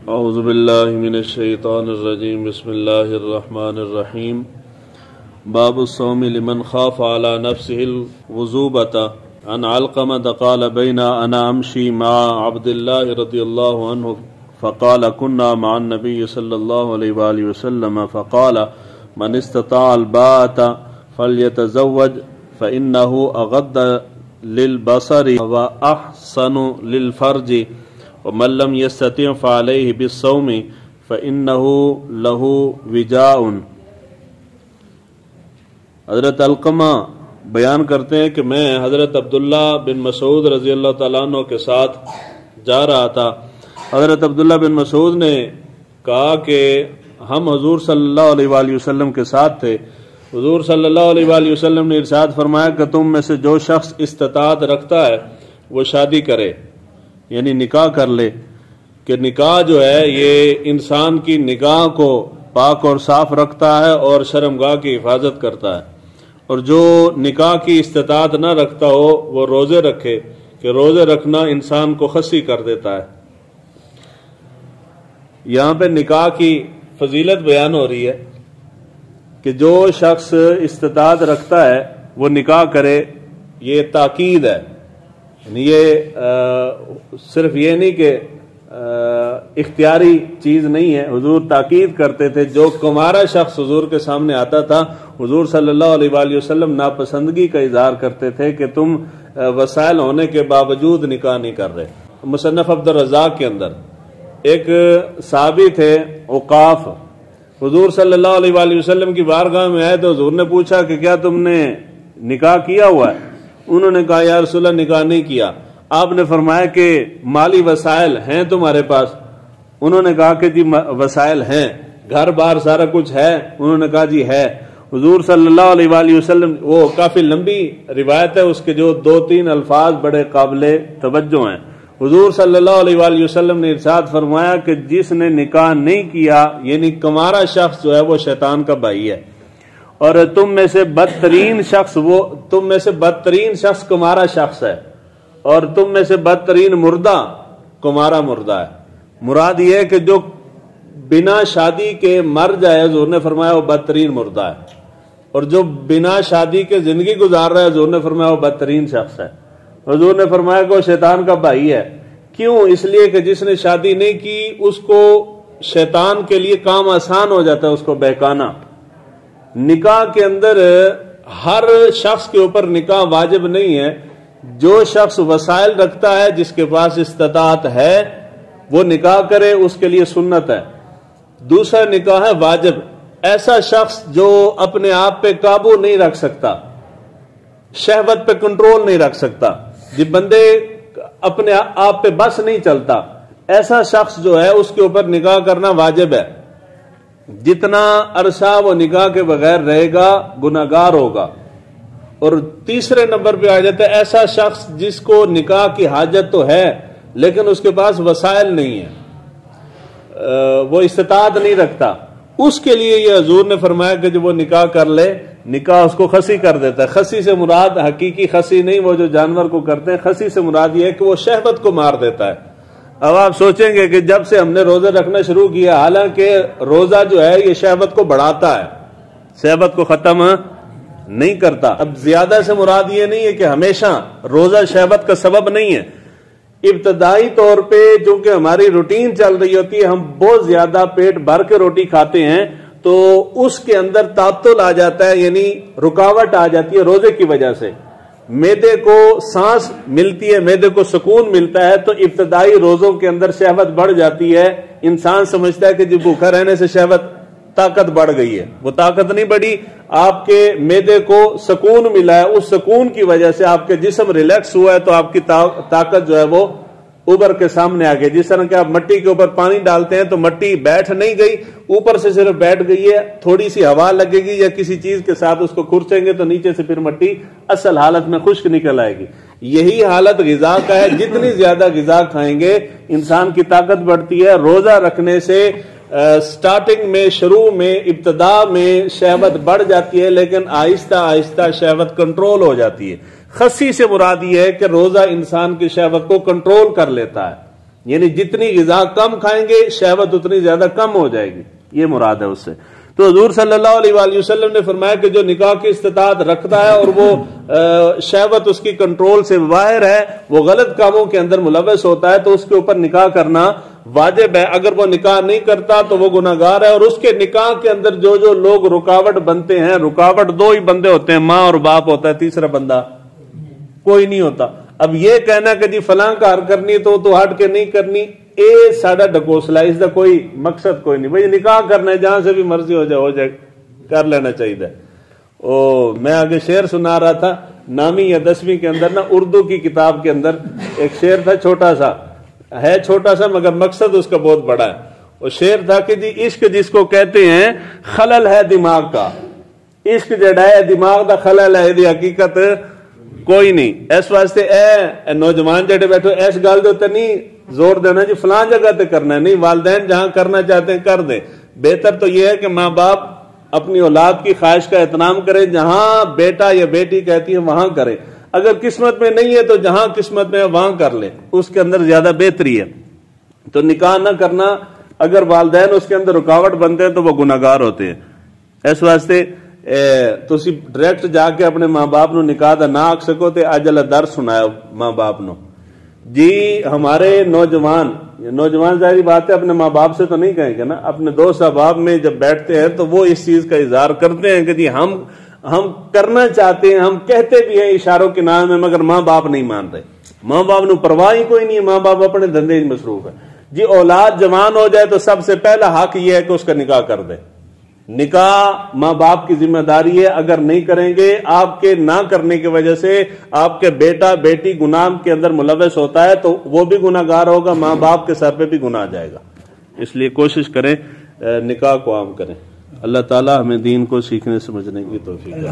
اعوذ باللہ من الشیطان الرجیم بسم اللہ الرحمن الرحیم باب الصوم لمن خاف على نفسه الغضوبة عن علقمة قال بين انا امشي مع عبد الله رضی اللہ عنہ فقال كنا مع النبي صلی اللہ علیہ وآلہ وسلم فقال من استطاع الباءة فليتزوج فإنه أغض للبصر وأحسن للفرج ومن لم يستطع فعليه بالصوم فإنه له وجاء۔ حضرت علقمہ بیان کرتے ہیں کہ میں حضرت عبداللہ بن مسعود رضی اللہ تعالیٰ عنہ کے ساتھ جا رہا تھا۔ حضرت عبداللہ بن مسعود نے کہا کہ ہم حضور صلی اللہ علیہ وآلہ وسلم کے ساتھ تھے۔ حضور صلی اللہ علیہ وآلہ وسلم نے ارشاد فرمایا کہ تم میں سے جو شخص استطاعت رکھتا ہے وہ شادی کرے، یعنی نکاح کر لے، کہ نکاح جو ہے یہ انسان کی نگاہ کو پاک اور صاف رکھتا ہے اور شرمگاہ کی حفاظت کرتا ہے۔ اور جو نکاح کی استطاعت نہ رکھتا ہو وہ روزے رکھے، کہ روزے رکھنا انسان کو خسی کر دیتا ہے۔ یہاں پہ نکاح کی فضیلت بیان ہو رہی ہے کہ جو شخص استطاعت رکھتا ہے وہ نکاح کرے، یہ تاکید ہے، یعنی یہ صرف یہ نہیں کہ اختیاری چیز نہیں ہے، حضور تاکید کرتے تھے۔ جو کمارا شخص حضور کے سامنے آتا تھا حضور صلی اللہ علیہ وآلہ وسلم ناپسندگی کا اظہار کرتے تھے کہ تم وسائل ہونے کے باوجود نکاح نہیں کر رہے۔ مصنف عبد الرزاق کے اندر ایک صحابی تھے عقاف، حضور صلی اللہ علیہ وآلہ وسلم کی بارگاہ میں آئے تو حضور نے پوچھا کہ کیا تم نے نکاح کیا ہوا ہے؟ انہوں نے کہا یا رسول اللہ نکاح نہیں کیا۔ آپ نے فرمایا کہ مالی وسائل ہیں تمہارے پاس؟ انہوں نے کہا کہ جی وسائل ہیں، گھر بار سارا کچھ ہے؟ انہوں نے کہا جی ہے۔ حضور صلی اللہ علیہ وآلہ وسلم، وہ کافی لمبی روایت ہے، اس کے جو 2-3 الفاظ بڑے قابل توجہ ہیں۔ حضور صلی اللہ علیہ وآلہ وسلم نے ارشاد فرمایا کہ جس نے نکاح نہیں کیا، یعنی کمارا شخص جو ہے وہ شیطان کا بھائی ہے، اور تم میں سے بدترین شخص کمارا شخص ہے، اور تم میں سے بدترین مردہ کمارا مردہ ہے۔ مراد یہ ہے کہ جو بنا شادی کے مر جائے، حضور نے فرمایا وہ بدترین مردہ ہے، اور جو بنا شادی کے زندگی گزار رہا ہے، حضور نے فرمایا وہ بدترین شخص ہے۔ حضور نے فرمایا کہ وہ شیطان کا بھائی ہے۔ کیوں؟ اس لیے کہ جس نے شادی نہیں کی اس کو شیطان کے لیے کام آسان ہو جاتا ہے اس کو بہکانا۔ نکاح کے اندر ہر شخص کے اوپر نکاح واجب نہیں ہے۔ جو شخص وسائل رکھتا ہے، جس کے پاس استطاعت ہے، وہ نکاح کرے، اس کے لیے سنت ہے۔ دوسرا نکاح ہے واجب۔ ایسا شخص جو اپنے آپ پہ قابو نہیں رکھ سکتا، شہوت پہ کنٹرول نہیں رکھ سکتا، جب بندے اپنے آپ پہ بس نہیں چلتا، ایسا شخص جو ہے اس کے اوپر نکاح کرنا واجب ہے۔ جتنا عرصہ وہ نکاح کے بغیر رہے گا گناہگار ہوگا۔ اور تیسرے نمبر پہ آ جاتا ہے ایسا شخص جس کو نکاح کی حاجت تو ہے لیکن اس کے پاس وسائل نہیں ہے، وہ استطاعت نہیں رکھتا، اس کے لیے یہ حضور نے فرمایا کہ جب وہ نکاح کر لے، نکاح اس کو خسی کر دیتا ہے۔ خسی سے مراد حقیقی خسی نہیں، وہ جو جانور کو کرتے ہیں، خسی سے مراد یہ ہے کہ وہ شہوت کو مار دیتا ہے۔ اب آپ سوچیں گے کہ جب سے ہم نے روزے رکھنا شروع کیا، حالانکہ روزہ جو ہے یہ شہوت کو بڑھاتا ہے، شہوت کو ختم نہیں کرتا۔ اب زیادہ سے مراد یہ نہیں ہے کہ ہمیشہ روزہ شہوت کا سبب نہیں ہے۔ ابتدائی طور پہ جو کہ ہماری روٹین چل رہی ہوتی ہے، ہم بہت زیادہ پیٹ بھر کے روٹی کھاتے ہیں تو اس کے اندر تعطل آ جاتا ہے، یعنی رکاوٹ آ جاتی ہے روزے کی وجہ سے۔ معدے کو سانس ملتی ہے، معدے کو سکون ملتا ہے، تو ابتدائی روزوں کے اندر شہوت بڑھ جاتی ہے۔ انسان سمجھتا ہے کہ جب بھوکا رہنے سے شہوت طاقت بڑھ گئی ہے، وہ طاقت نہیں بڑھی، آپ کے معدے کو سکون ملا ہے، اس سکون کی وجہ سے آپ کے جسم ریلیکس ہوا ہے، تو آپ کی طاقت جو ہے وہ اوپر کے سامنے آ گئی۔ جس طرح کہ آپ مٹی کے اوپر پانی ڈالتے ہیں تو مٹی بیٹھ نہیں گئی، اوپر سے صرف بیٹھ گئی ہے، تھوڑی سی ہوا لگے گی یا کسی چیز کے ساتھ اس کو کھرچیں گے تو نیچے سے پھر مٹی اصل حالت میں خشک نکل آئے گی۔ یہی حالت غذا کا ہے، جتنی زیادہ غذا کھائیں گے انسان کی طاقت بڑھتی ہے۔ روزہ رکھنے سے سٹارٹنگ میں، شروع میں، ابتدا میں شہوت بڑھ جاتی ہے، لیکن آہستہ آہستہ شہوت کنٹرول ہو جاتی ہے۔ خسی سے مراد یہ ہے کہ روزہ انسان کی شہوت کو کنٹرول کر لیتا ہے، یعنی جتنی غذا کم کھائیں گے شہوت اتنی زیادہ کم ہو جائے گی، یہ مراد ہے اس سے۔ تو حضور صلی اللہ علیہ وآلہ وسلم نے فرمایا کہ جو نکاح کی استطاعت رکھتا ہے اور وہ شہوت اس کی کنٹرول سے باہر ہے، وہ غلط کاموں کے اندر ملوث ہوتا ہے، تو اس کے اوپر نکاح کرنا واجب ہے۔ اگر وہ نکاح نہیں کرتا تو وہ گناہگار ہے۔ اور اس کے نکاح کے اندر جو جو لوگ رکاوٹ بنتے ہیں، رکاوٹ دو ہی بندے ہوتے ہیں، ماں اور باپ ہوتا ہے، تیسرا بندہ کوئی نہیں ہوتا۔ اب یہ کہنا کہ جی فلاں کار کرنی تو ہٹ کے نہیں کرنی، اے ساڈا ڈکوسلا، اس دا کوئی مقصد کوئی نہیں۔ بھئی نکاح کرنا ہے، جہاں سے بھی مرضی ہو جائے کر لینا چاہیے۔ میں آگے شعر سنا رہا تھا، 9ویں یا 10ویں کے اندر نا اردو کی کتاب کے اندر ایک شعر تھا، چھوٹا سا مگر مقصد اس کا بہت بڑا ہے۔ وہ شعر تھا کہ جی عشق جس کو کہتے ہیں خلل ہے دماغ کا، عشق جڑا ہے دماغ دا خلل ہے، یہ حقیقت کوئی نہیں۔ اس واسطے اے نوجوان جڑے بیٹھو اس گل دے تے نہیں زور دینا جی فلاں جگہ تے کرنا ہے، نہیں، والدین جہاں کرنا چاہتے ہیں کر دیں۔ بہتر تو یہ ہے کہ ماں باپ اپنی اولاد کی خواہش کا احترام کریں، جہاں بیٹا یا بیٹی کہتی ہے وہاں کریں، اگر قسمت میں نہیں ہے تو جہاں قسمت میں ہے وہاں کر لیں، اس کے اندر زیادہ بہتری ہے۔ تو نکاح نہ کرنا، اگر والدین اس کے اندر رکاوٹ بنتے ہیں تو وہ گناہگار ہوتے ہیں۔ اس واسطے تسی ڈائریکٹ جا کے اپنے ماں باپ نو نکاح دا نہ آکھ سکو تے اج اللہ در سنایا ماں باپ نو جی۔ ہمارے نوجوان ظاہری بات ہے اپنے ماں باپ سے تو نہیں کہیں گے نا، اپنے دوست احباب میں جب بیٹھتے ہیں تو وہ اس چیز کا اظہار کرتے ہیں کہ جی ہم کرنا چاہتے ہیں، ہم کہتے بھی ہیں اشاروں کے نام میں، مگر ماں باپ نہیں مان رہے، ماں باپ نو پرواہ ہی کوئی نہیں ہے، ماں باپ اپنے دھندے میں مصروف ہے۔ جی اولاد جوان ہو جائے تو سب سے پہلا حق یہ ہے کہ اس کا نکاح کر دے۔ نکاح ماں باپ کی ذمہ داری ہے، اگر نہیں کریں گے، آپ کے نہ کرنے کی وجہ سے آپ کے بیٹا بیٹی گناہ کے اندر ملوث ہوتا ہے تو وہ بھی گناہگار ہوگا، ماں باپ کے سر پہ بھی گناہ جائے گا۔ اس لیے کوشش کریں نکاح کو عام کریں۔ اللہ تعالی ہمیں دین کو سیکھنے سمجھنے کی توفیق دے۔